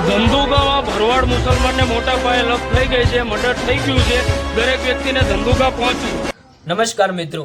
ધંધુકામાં ભરવાડ મુસલમાનને મોટા પાયે લપ થઈ ગઈ છે, મર્ડર થઈ ગયું છે. દરેક વ્યક્તિને ધંધુકા પહોંચવું. નમસ્કાર મિત્રો,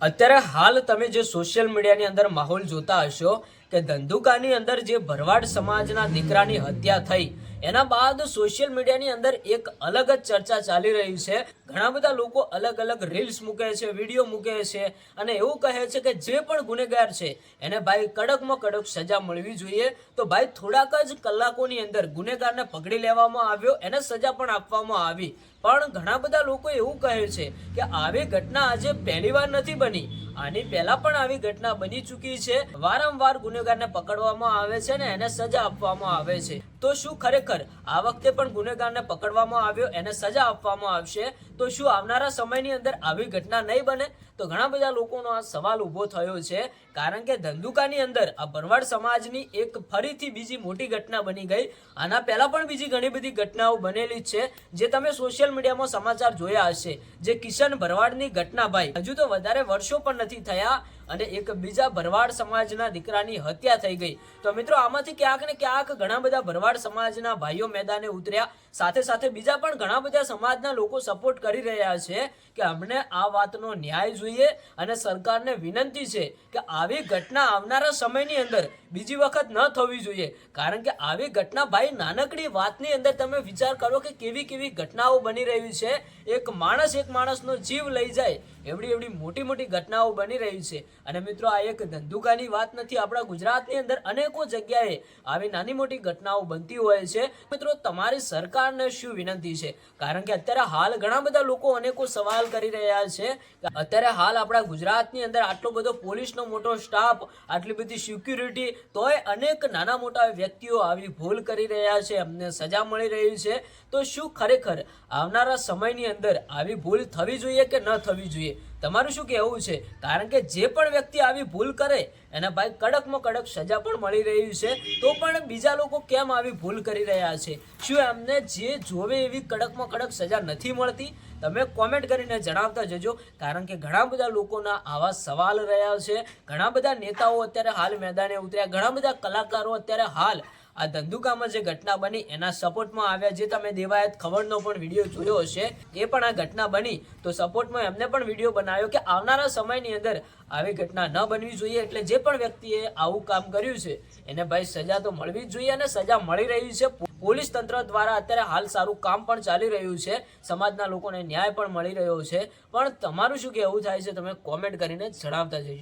અત્યારે હાલ તમે જે સોશિયલ મીડિયાની અંદર માહોલ જોતા હશો કે ધંધુકાની અંદર જે ભરવાડ સમાજના દીકરાની હત્યા થઈ એના બાદ સોશિયલ મીડિયાની અંદર એક અલગ જ ચર્ચા ચાલી રહી છે. ઘણા બધા લોકો અલગ અલગ રીલ્સ મૂકે છે, વિડીયો મૂકે છે અને એવું કહે છે કે જે પણ ગુનેગાર છે એને ભાઈ કડકમાં કડક સજા મળવી જોઈએ. તો ભાઈ થોડાક જ કલાકોની અંદર ગુનેગારને પકડી લેવામાં આવ્યો, એને સજા પણ આપવામાં આવી. પણ ઘણા બધા લોકો એવું કહે છે કે આવી ઘટના આજે પહેલી વાર નથી બની, આની પહેલા પણ આવી ઘટના બની ચૂકી છે. વારંવાર ગુનેગારને પકડવામાં આવે છે ને એને સજા આપવામાં આવે છે. તો શું ખરેખર આ વખતે પણ ગુનેગારને પકડવામાં આવ્યો, એને સજા આપવામાં આવશે? તો શું આવનારા સમયની અંદર આવી ઘટના નહીં બને? તો ઘણા બધા લોકોનો આ સવાલ ઉભો થયો છે, કારણ કે ધંધુકાની અંદર આ ભરવાડ સમાજની એક ફરીથી બીજી મોટી ઘટના બની ગઈ. આના પહેલા પણ બીજી ઘણી બધી ઘટનાઓ બનેલી છે જે તમે સોશિયલ મીડિયામાં સમાચાર જોયા હશે. જે કિશન ભરવાડની ઘટના ભાઈ હજુ તો વધારે વર્ષો પણ નથી થયા અને એક બીજા ભરવાડ સમાજના દીકરાની હત્યા થઈ ગઈ. તો મિત્રો આમાંથી ક્યાંક ને ક્યાંક ઘણા બધા ભરવાડ સમાજના ભાઈઓ મેદાને ઉતર્યા, સાથે સાથે બીજા પણ ઘણા બધા સમાજના લોકો સપોર્ટ કરી રહ્યા છે કે અમને આ વાતનો ન્યાય જોઈએ અને સરકારને વિનંતી છે કે આવી ઘટના આવનારા સમયની અંદર બીજી વખત ન થવી જોઈએ. કારણ કે આવી ઘટના ભાઈ નાનકડી વાતની અંદર તમે વિચાર કરો કે કેવી કેવી ઘટનાઓ બની રહી છે. એક માણસનો જીવ લઈ જાય એવડી મોટી મોટી ઘટનાઓ બની રહી છે. અને મિત્રો આ એક ધંધુકાની વાત નથી, આપણા ગુજરાતની અંદર અનેકો જગ્યાએ આવી નાની મોટી ઘટનાઓ બનતી હોય છે. મિત્રો તમારી સરકારને શું વિનંતી છે? કારણ કે અત્યારે હાલ ઘણા બધા લોકો અનેકો સવાલ કરી રહ્યા છે કે અત્યારે હાલ આપણા ગુજરાતની અંદર આટલો બધો પોલીસનો મોટો સ્ટાફ, આટલી બધી સિક્યુરિટી, તોય અનેક નાના મોટા વ્યક્તિઓ આવી ભૂલ કરી રહ્યા છે, અમને સજા મળી રહી છે. તો શું ખરેખર આવનારા સમયની અંદર આવી ભૂલ થવી જોઈએ કે ન થવી જોઈએ? તમારું શું કહેવું છે? કારણ કે જે પણ વ્યક્તિ આવી ભૂલ કરે એને ભાઈ કડકમાં કડક સજા પણ મળી રહી છે, તો પણ બીજા લોકો કેમ આવી ભૂલ કરી રહ્યા છે? શું એમને જે જોવે એવી કડકમાં કડક સજા નથી મળતી? તમે કોમેન્ટ કરીને જણાવતા જજો, કારણ કે ઘણા બધા લોકોના આવા સવાલ રહ્યા છે. ઘણા બધા નેતાઓ અત્યારે હાલ મેદાને ઉતર્યા, ઘણા બધા કલાકારો અત્યારે હાલ આ ધંધુકામાં જે ઘટના બની એના સપોર્ટમાં આવ્યા. જે તમે દેવાયત ખબરનો પણ વિડીયો જોયો હશે, એ પણ આ ઘટના બની તો સપોર્ટમાં એમને પણ વિડીયો બનાવ્યો કે આવનારા સમયની અંદર આવી ઘટના ન બનવી જોઈએ. એટલે જે પણ વ્યક્તિએ આવું કામ કર્યું છે એને ભાઈ સજા તો મળવી જ જોઈએ અને સજા મળી રહી છે. પોલીસ તંત્ર દ્વારા અત્યારે હાલ સારું કામ પણ ચાલી રહ્યું છે, સમાજના લોકોને ન્યાય પણ મળી રહ્યો છે. પણ તમારું શું કહેવું થાય છે તમે કોમેન્ટ કરીને જણાવતા જજો.